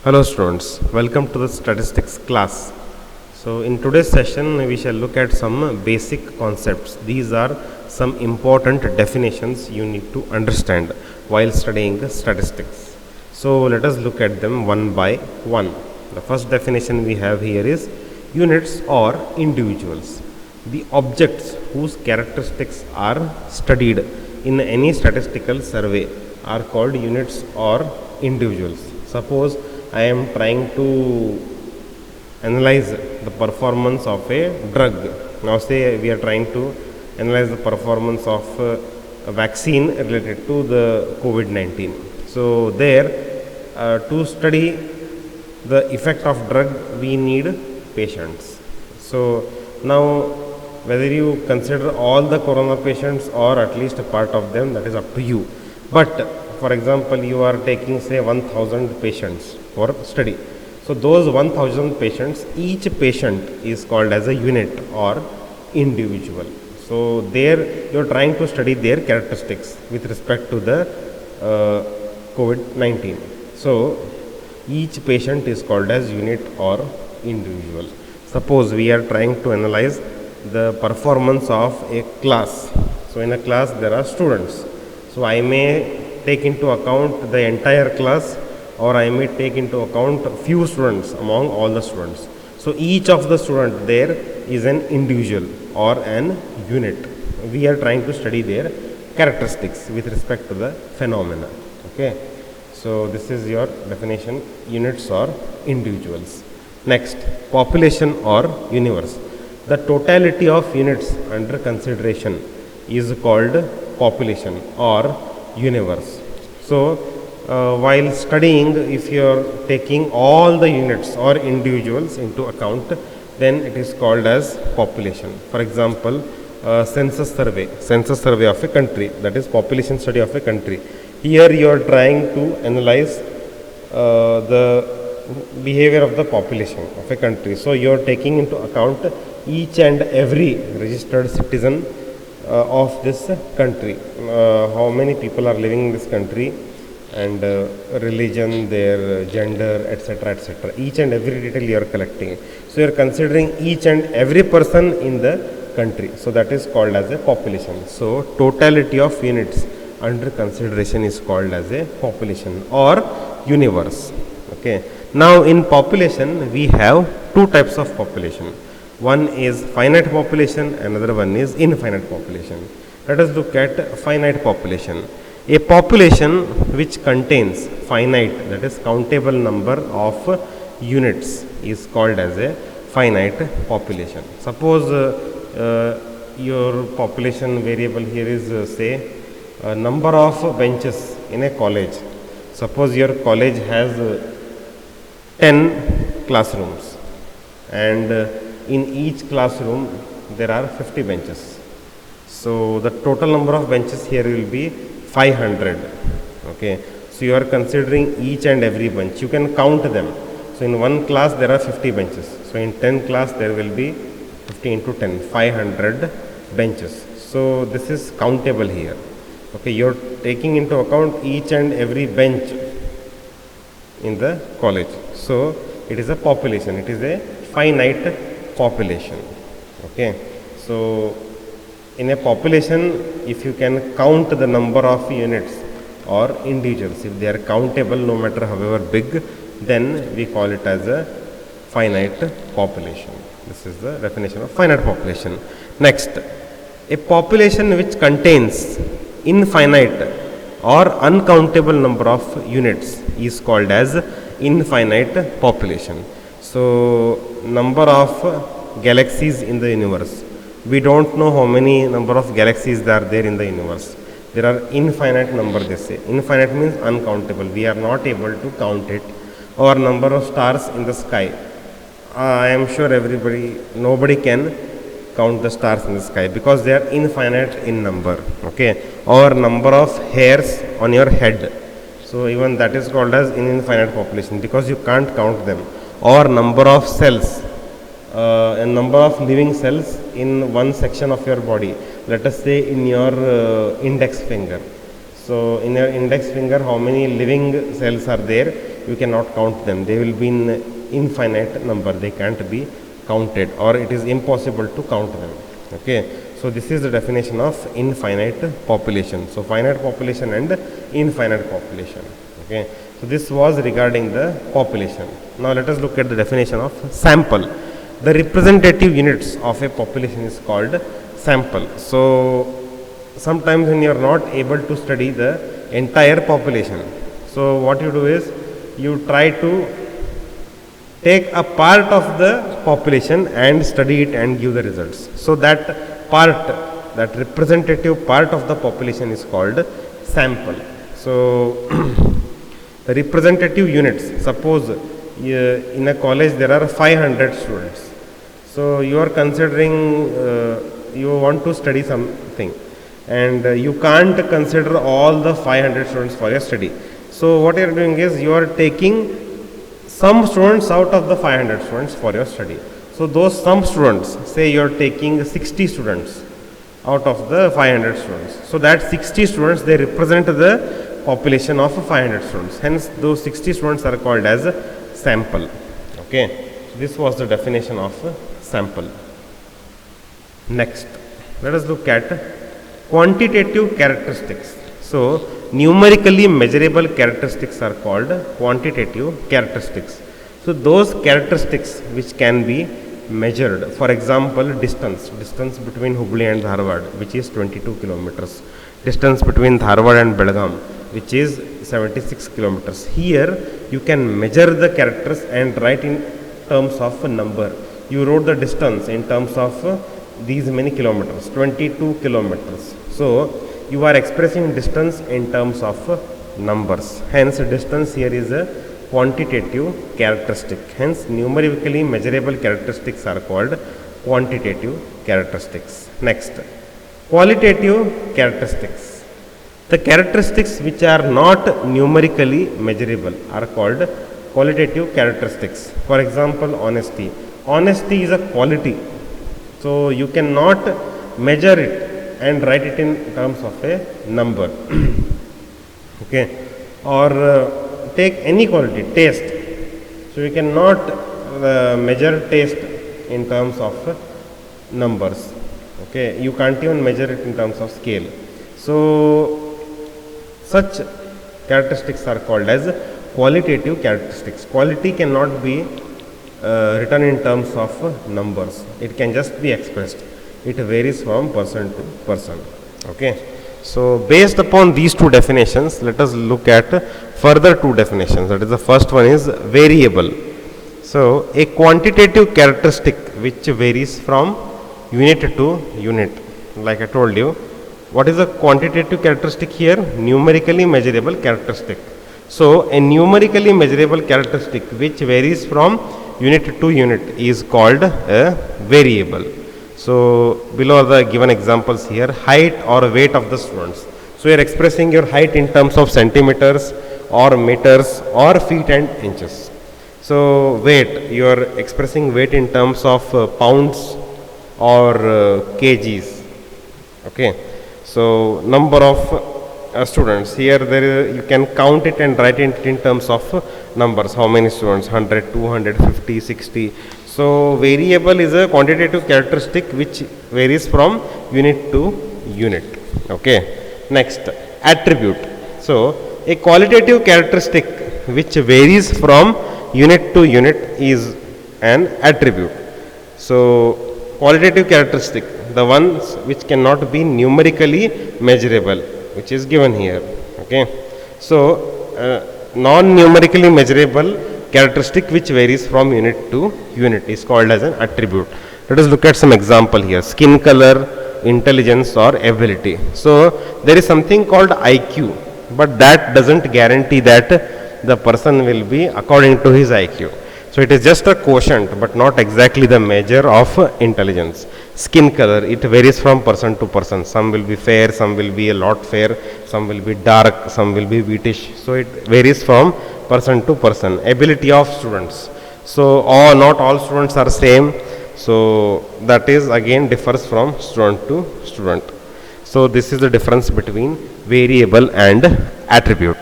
Hello students, welcome to the statistics class. So in today's session we shall look at some basic concepts. These are some important definitions you need to understand while studying statistics. So let us look at them one by one. The first definition we have here is units or individuals. The objects whose characteristics are studied in any statistical survey are called units or individuals. Suppose I am trying to analyze the performance of a drug. Now say we are trying to analyze the performance of a vaccine related to the COVID-19. So there to study the effect of drug we need patients. So now whether you consider all the corona patients or at least a part of them, that is up to you. But for example, you are taking say 1000 patients for study. So those 1000 patients, each patient is called as a unit or individual. So there you are trying to study their characteristics with respect to the COVID-19. So each patient is called as unit or individual. Suppose we are trying to analyze the performance of a class. So in a class there are students. So I may take into account the entire class, or I may take into account few students among all the students. So each of the student there is an individual or an unit. We are trying to study their characteristics with respect to the phenomena. Okay. So this is your definition, units or individuals. Next, population or universe. The totality of units under consideration is called population or universe. So while studying, if you are taking all the units or individuals into account, then it is called as population. For example, census survey of a country, that is population study of a country. Here you are trying to analyze the behavior of the population of a country. So you are taking into account each and every registered citizen of this country, how many people are living in this country, and religion, their gender, etc., etc. Each and every detail you are collecting. So you are considering each and every person in the country. So that is called as a population. So totality of units under consideration is called as a population or universe. Okay. Now in population we have two types of population. One is finite population, another one is infinite population. Let us look at finite population. A population which contains finite, that is countable number of units is called as a finite population. Suppose your population variable here is say number of benches in a college. Suppose your college has 10 classrooms, and in each classroom there are 50 benches. So the total number of benches here will be 500. Okay. So you are considering each and every bench. You can count them. So in one class there are 50 benches. So in 10 class there will be 50 into 10, 500 benches. So this is countable here. Okay. You are taking into account each and every bench in the college. So it is a population. It is a finite population. Okay. So in a population, if you can count the number of units or individuals, if they are countable no matter however big, then we call it as a finite population. This is the definition of finite population. Next, a population which contains infinite or uncountable number of units is called as infinite population. So number of galaxies in the universe. We don't know how many number of galaxies there are there in the universe. There are infinite number, they say. Infinite means uncountable. We are not able to count it. Or number of stars in the sky. I am sure nobody can count the stars in the sky because they are infinite in number. Okay. Or number of hairs on your head. So even that is called as infinite population because you can't count them. Or number of cells. A number of living cells in one section of your body, let us say in your index finger. So in your index finger, how many living cells are there? you cannot count them. They will be in infinite number. They can't be counted, or it is impossible to count them. Okay. So this is the definition of infinite population. So finite population and infinite population. Okay. So this was regarding the population. Now let us look at the definition of sample. The representative units of a population is called sample. So sometimes when you are not able to study the entire population, so what you do is you try to take a part of the population and study it and give the results. So that part, that representative part of the population is called sample. So the representative units, suppose in a college there are 500 students. So you are considering, you want to study something, and you can't consider all the 500 students for your study. So what you are doing is you are taking some students out of the 500 students for your study. So those some students, say you are taking 60 students out of the 500 students. So that 60 students, they represent the population of 500 students. Hence those 60 students are called as a sample. Okay. This was the definition of sample. Next, let us look at quantitative characteristics. So numerically measurable characteristics are called quantitative characteristics. So those characteristics which can be measured, for example, distance between Hubli and Dharwad, which is 22 kilometers, distance between Dharwad and Belgaum, which is 76 kilometers. Here you can measure the characters and write in terms of a number. You wrote the distance in terms of these many kilometers, 22 kilometers. So you are expressing distance in terms of numbers. Hence distance here is a quantitative characteristic. Hence numerically measurable characteristics are called quantitative characteristics. Next, qualitative characteristics. The characteristics which are not numerically measurable are called qualitative characteristics. For example, honesty. Honesty is a quality. So you cannot measure it and write it in terms of a number. Okay. Or take any quality, taste. So you cannot measure taste in terms of numbers. Okay. You can't even measure it in terms of scale. So such characteristics are called as qualitative characteristics. Quality cannot be written in terms of numbers. It can just be expressed. It varies from person to person. Okay. So based upon these two definitions, let us look at further two definitions. That is, the first one is variable. So a quantitative characteristic which varies from unit to unit. Like I told you, what is a quantitative characteristic here? Numerically measurable characteristic. So a numerically measurable characteristic which varies from unit to unit is called a variable. So below are the given examples here: height or weight of the students. So you are expressing your height in terms of centimeters or meters or feet and inches. So weight, you are expressing weight in terms of pounds or kgs. Okay. So number of students, here there is, you can count it and write it in terms of numbers. How many students? 100, 250, 60. So variable is a quantitative characteristic which varies from unit to unit. Okay. Next, attribute. So a qualitative characteristic which varies from unit to unit is an attribute. So qualitative characteristic, the ones which cannot be numerically measurable, which is given here. Okay. So non-numerically measurable characteristic which varies from unit to unit is called as an attribute. Let us look at some example here: skin color, intelligence or ability. So there is something called IQ, but that doesn't guarantee that the person will be according to his IQ. So it is just a quotient, but not exactly the measure of intelligence. Skin color, it varies from person to person. Some will be fair, some will be a lot fair, some will be dark, some will be wheatish. So it varies from person to person. Ability of students. So not all students are same. So that is again differs from student to student. So this is the difference between variable and attribute.